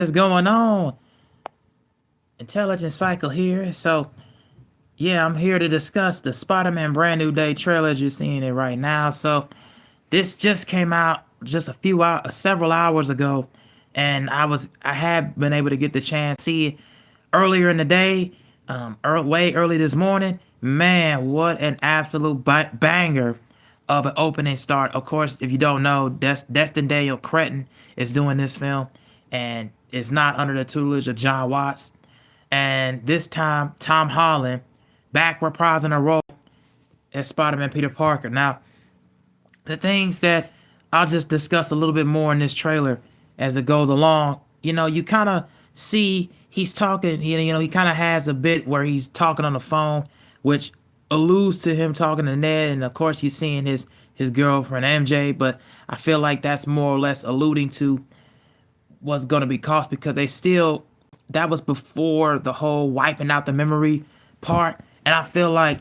What's going on? Intelligent Cycle here. So, yeah, I'm here to discuss the Spider-Man Brand New Day trailer as you're seeing it right now. So, this just came out just a few hours, several hours ago, and I had been able to get the chance to see it earlier in the day, way early this morning. Man, what an absolute banger of an opening start. Of course, if you don't know, Destin Daniel Cretton is doing this film, and it's not under the tutelage of John Watts. And this time, Tom Holland back reprising a role as Spider-Man Peter Parker. Now, the things that I'll just discuss a little bit more in this trailer as it goes along. You kind of see he's talking. He kind of has a bit where he's talking on the phone, which alludes to him talking to Ned, and of course he's seeing his girlfriend MJ. But I feel like that's more or less alluding to what's going to be cost because they still that was before the whole wiping out the memory part, and I feel like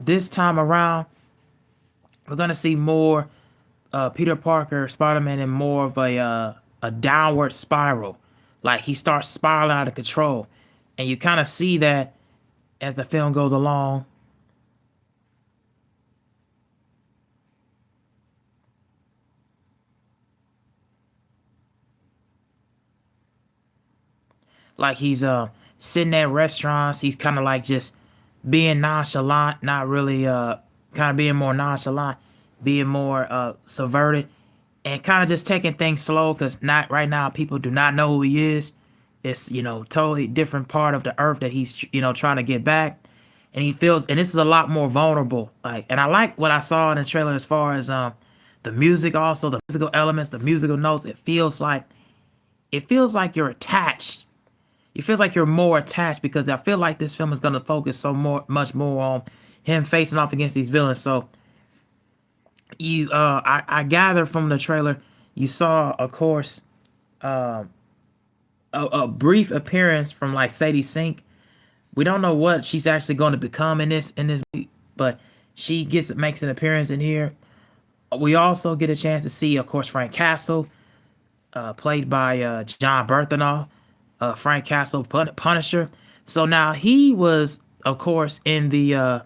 this time around we're gonna see more Peter Parker, Spider-Man, in more of a downward spiral. Like he starts spiraling out of control, and you kind of see that as the film goes along. Like he's sitting at restaurants, he's kind of like just being nonchalant, not really kind of being more nonchalant, being more subverted, and kind of just taking things slow because not right now people do not know who he is. It's totally different part of the earth that he's trying to get back, and he feels, and this is a lot more vulnerable. Like, and I like what I saw in the trailer as far as the music, also the musical elements, the musical notes. It feels like you're attached. It feels like you're more attached because I feel like this film is going to focus much more on him facing off against these villains. So I gather from the trailer you saw, of course, a brief appearance from like Sadie Sink. We don't know what she's actually going to become in this, but she makes an appearance in here. We also get a chance to see, of course, Frank Castle, played by John Berthenoff. Frank Castle, Punisher. So now he was, of course, in the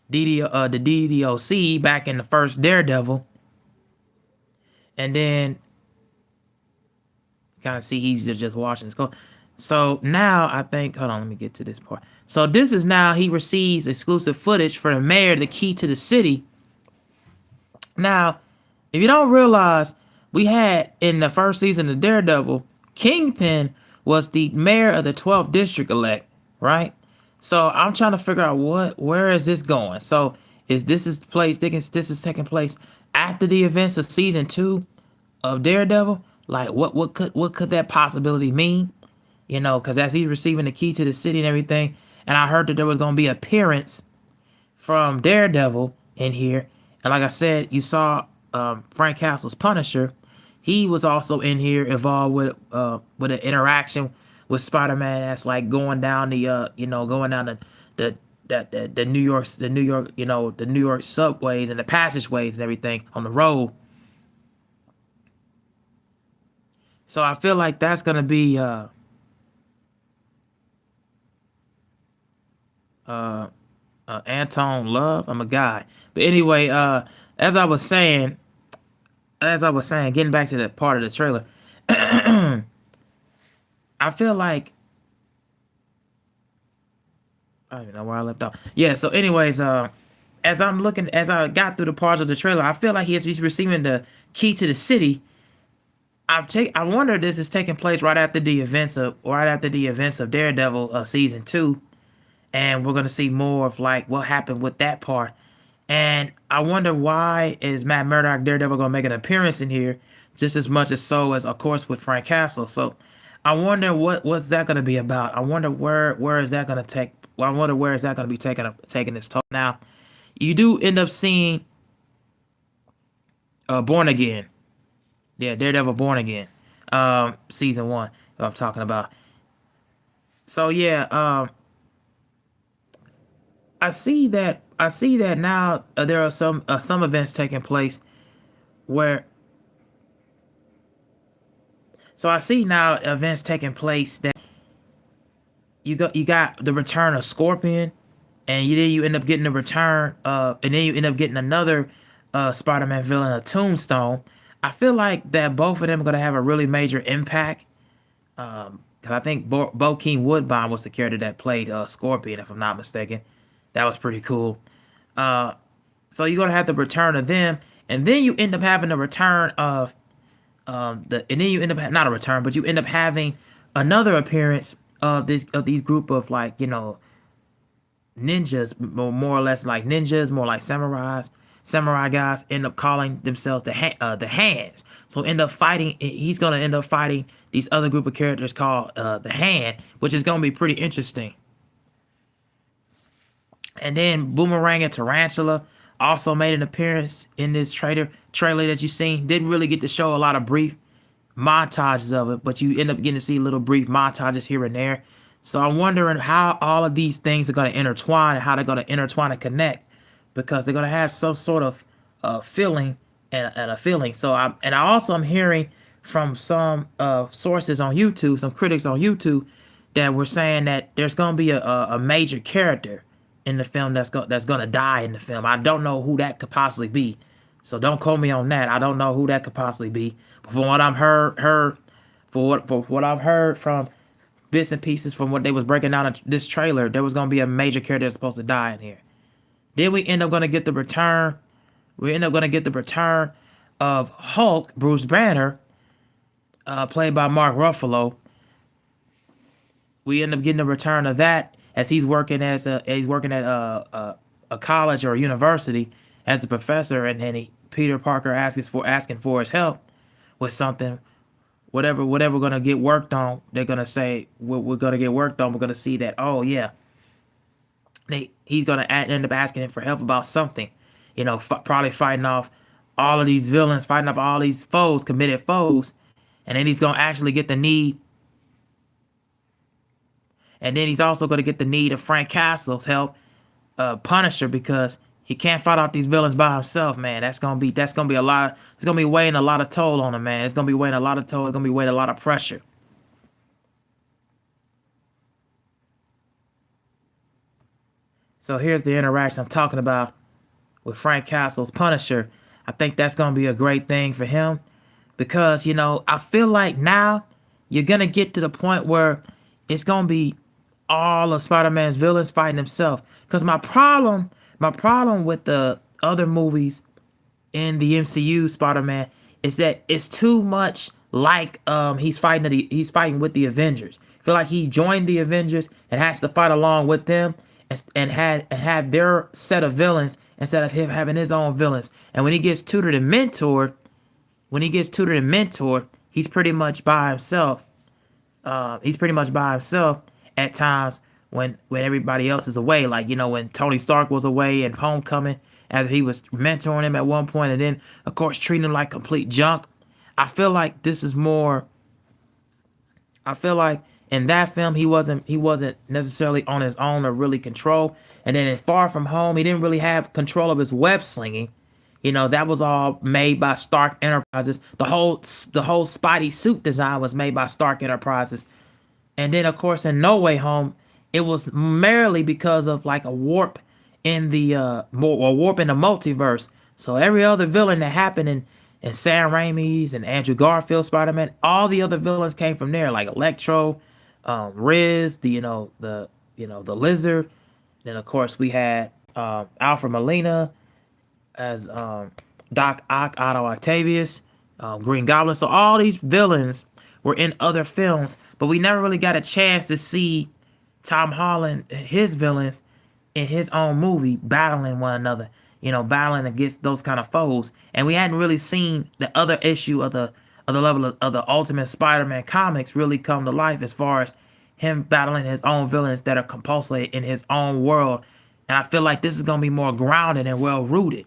DDOC back in the first Daredevil, and then kind of see he's just watching his clothes. So now I think, hold on, let me get to this part. So this is now he receives exclusive footage for the mayor, the key to the city. Now, if you don't realize, we had in the first season of Daredevil, Kingpin was the mayor of the 12th district elect, right? So I'm trying to figure out where is this going. So this is taking place after the events of season 2 of Daredevil? Like what could that possibility mean? Because as he's receiving the key to the city and everything, and I heard that there was gonna be an appearance from Daredevil in here, and like I said, you saw Frank Castle's Punisher. He was also in here involved with an interaction with Spider-Man that's like going down the the New York subways and the passageways and everything on the road. So I feel like that's gonna be uh, Anton Love. I'm a guy, but anyway, as I was saying, getting back to that part of the trailer, I feel like I don't even know where I left off. Yeah. So, anyways, as I got through the parts of the trailer, I feel like he's receiving the key to the city. I wonder if this is taking place right after the events of Daredevil season 2, and we're gonna see more of like what happened with that part. And I wonder why is Matt Murdock Daredevil gonna make an appearance in here just as much as of course with Frank Castle. So I wonder what's that gonna be about. I wonder where is that gonna take. Well, I wonder where is that gonna be taking its toll. Now you do end up seeing Born Again. Yeah, Daredevil Born Again, season 1. I'm talking about. So yeah, I see that now. There are some events taking place where So I see now events taking place that you got the return of Scorpion, and you end up getting the return and then you end up getting another Spider-Man villain, a Tombstone. I feel like that both of them are gonna have a really major impact. Because I think Bokeem Woodbine was the character that played Scorpion, if I'm not mistaken. That was pretty cool. Uh, so you're gonna have the return of them, and then you end up having the return of and then you end up not a return, but you end up having another appearance of these group of, like, ninjas, more or less like ninjas, more like samurais. Samurai guys end up calling themselves the Hands. So end up fighting. He's gonna end up fighting these other group of characters called the Hand, which is gonna be pretty interesting. And then Boomerang and Tarantula also made an appearance in this trailer that you seen. Didn't really get to show a lot of brief montages of it, but you end up getting to see little brief montages here and there. So I'm wondering how all of these things are going to intertwine and how they're going to intertwine and connect, because they're going to have some sort of feeling and a feeling. So I also am hearing from some sources on YouTube, some critics on YouTube, that were saying that there's going to be a major character in the film that's going to die in the film. I don't know who that could possibly be, so don't quote me on that. I don't know who that could possibly be. But from what I've heard from bits and pieces from what they was breaking down in this trailer, there was gonna be a major character that's supposed to die in here. Then we end up gonna get the return. We end up gonna get the return of Hulk, Bruce Banner, played by Mark Ruffalo. We end up getting the return of that as he's working at a college or a university as a professor, and then Peter Parker asking for his help with something. Whatever we're gonna get worked on, they're gonna say we're gonna get worked on. We're gonna see that, oh yeah, he's gonna end up asking him for help about something, probably fighting off all of these villains, fighting off all these foes, committed foes, and then he's gonna actually get the need. And then he's also gonna get the need of Frank Castle's help, Punisher, because he can't fight off these villains by himself, man. That's gonna be a lot. It's gonna be weighing a lot of toll on him, man. It's gonna be weighing a lot of toll. It's gonna be weighing a lot of pressure. So here's the interaction I'm talking about with Frank Castle's Punisher. I think that's gonna be a great thing for him, because I feel like now you're gonna get to the point where it's gonna be all of Spider-Man's villains fighting himself. Because my problem with the other movies in the MCU Spider-Man is that it's too much like he's fighting with the Avengers. I feel like he joined the Avengers and has to fight along with them, and have their set of villains instead of him having his own villains. And when he gets tutored and mentored, he's pretty much by himself. He's pretty much by himself at times when everybody else is away. Like, when Tony Stark was away in Homecoming, as he was mentoring him at one point, and then of course treating him like complete junk. I feel like this is more. I feel like in that film he wasn't necessarily on his own or really control. And then in Far From Home, he didn't really have control of his web slinging. That was all made by Stark Enterprises. The whole Spidey suit design was made by Stark Enterprises. And then of course in No Way Home, it was merely because of like a warp in the multiverse. So every other villain that happened in Sam Raimi's and Andrew Garfield Spider-Man, all the other villains came from there, like Electro, Riz, the Lizard. Then of course we had Alfred Molina as Doc Ock, Otto Octavius, Green Goblin. So all these villains were in other films, but we never really got a chance to see Tom Holland, his villains, in his own movie battling one another, battling against those kind of foes. And we hadn't really seen the other issue of the level of the Ultimate Spider-Man comics really come to life, as far as him battling his own villains that are compulsory in his own world. And I feel like this is gonna be more grounded and well rooted.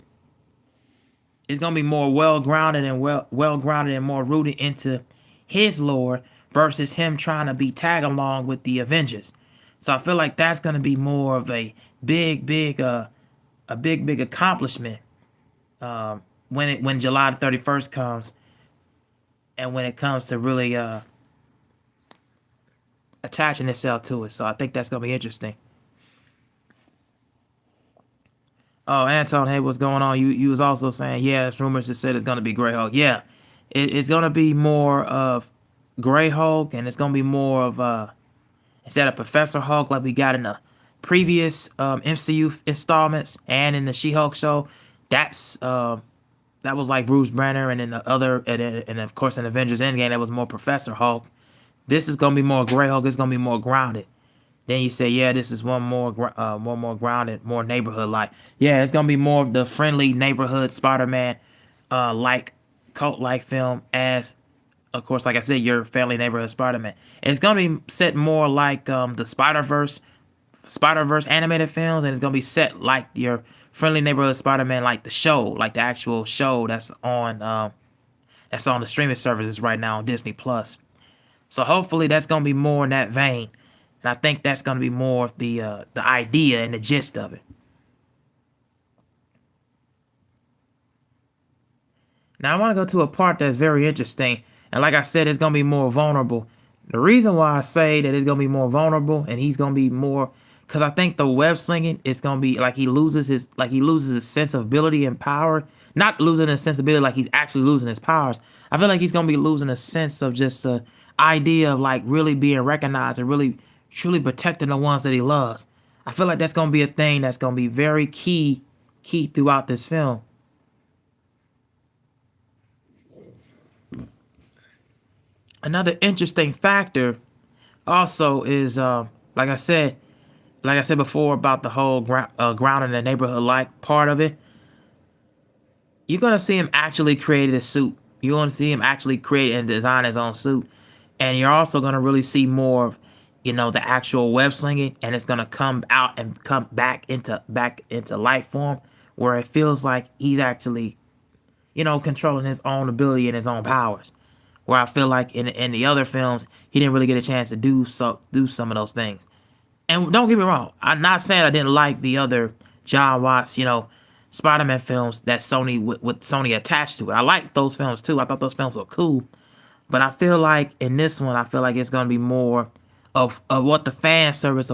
It's gonna be more well grounded and well grounded and more rooted into his lore versus him trying to be tag along with the Avengers. So I feel like that's gonna be more of a big accomplishment when July 31st comes. and when it comes to really attaching itself to it. So I think that's gonna be interesting. Oh, Anton, hey, what's going on? You was also saying, yeah, it's rumors that said it's gonna be Grey Hulk. Yeah, it's gonna be more of Grey Hulk, and it's gonna be more of instead of Professor Hulk like we got in the previous MCU installments and in the She-Hulk show. That's that was like Bruce Banner, and then the other, and of course in Avengers Endgame that was more Professor Hulk. This is gonna be more Grey Hulk. It's gonna be more grounded. Then you say, yeah, this is one more grounded, more neighborhood like. Yeah, it's gonna be more of the friendly neighborhood Spider-Man, like cult like film as, of course, like I said, your family neighborhood Spider-Man. And it's gonna be set more like the Spider-Verse animated films, and it's gonna be set like your friendly neighborhood Spider-Man, like the show, like the actual show that's on the streaming services right now on Disney Plus. So hopefully that's gonna be more in that vein. And I think that's gonna be more of the idea and the gist of it. Now I want to go to a part that's very interesting, and like I said, it's gonna be more vulnerable. The reason why I say that it's gonna be more vulnerable and he's gonna be more, because I think the web slinging is gonna be like he loses his sensibility and power. Not losing his sensibility like he's actually losing his powers. I feel like he's gonna be losing a sense of just the idea of like really being recognized and really truly protecting the ones that he loves. I feel like that's gonna be a thing that's gonna be very key throughout this film. Another interesting factor also is like I said before about the whole ground in the neighborhood like part of it. You're gonna see him actually create a suit. You're gonna see him actually create and design his own suit, and you're also gonna really see more of, the actual web slinging, and it's gonna come out and come back into life form, where it feels like he's actually, controlling his own ability and his own powers. Where I feel like in the other films he didn't really get a chance to do some of those things. And don't get me wrong, I'm not saying I didn't like the other John Watts, Spider-Man films that Sony with Sony attached to it. I like those films too. I thought those films were cool. But I feel like in this one, I feel like it's gonna be more of what the fan service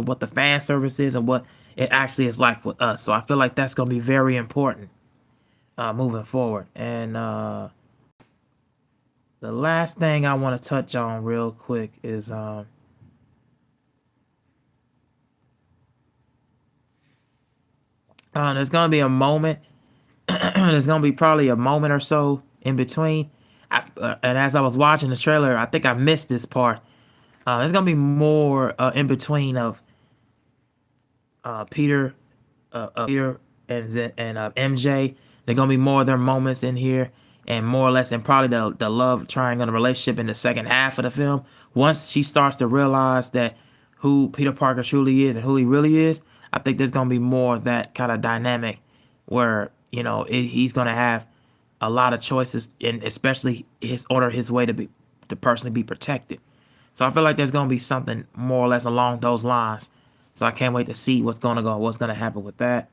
is and what it actually is like with us. So I feel like that's gonna be very important moving forward. And the last thing I want to touch on real quick is there's gonna be a moment. There's gonna be probably a moment or so in between. And as I was watching the trailer, I think I missed this part. There's gonna be more in between of Peter, Peter and MJ. There's gonna be more of their moments in here, and more or less, and probably the love triangle and relationship in the second half of the film. Once she starts to realize that who Peter Parker truly is and who he really is, I think there's gonna be more of that kind of dynamic where he's gonna have a lot of choices, and especially his way to personally be protected. So I feel like there's gonna be something more or less along those lines. So I can't wait to see what's gonna happen with that.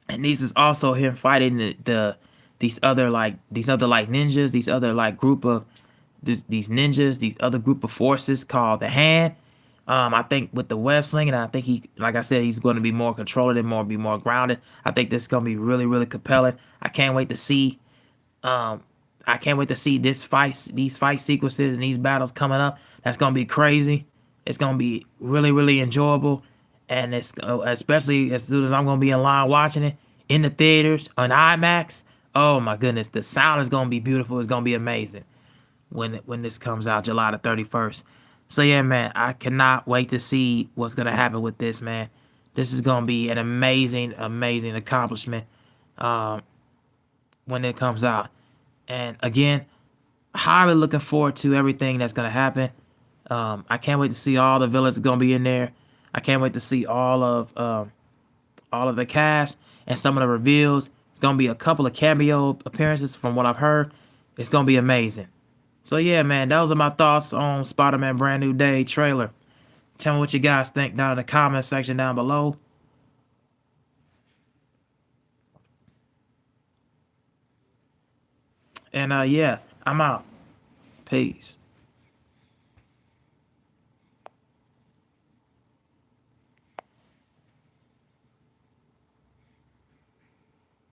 And these is also him fighting these other like ninjas, these other like group of these ninjas, these other group of forces called the Hand. I think with the web slinging, I think like I said, he's going to be more controlled and be more grounded. I think this is going to be really, really compelling. I can't wait to see. Um, I can't wait to see these fight sequences and these battles coming up. That's going to be crazy. It's going to be really, really enjoyable, and it's especially as soon as I'm going to be in line watching it in the theaters on IMAX. Oh my goodness, the sound is going to be beautiful. It's going to be amazing when this comes out July the 31st. So yeah, man, I cannot wait to see what's gonna happen with this, man. This is gonna be an amazing, amazing accomplishment um, when it comes out. And again, highly looking forward to everything that's gonna happen. I can't wait to see all the villains that are gonna be in there. I can't wait to see all of the cast and some of the reveals. It's gonna be a couple of cameo appearances from what I've heard. It's gonna be amazing. So yeah, man, those are my thoughts on Spider-Man Brand New Day trailer. Tell me what you guys think down in the comment section down below. And yeah, I'm out. Peace.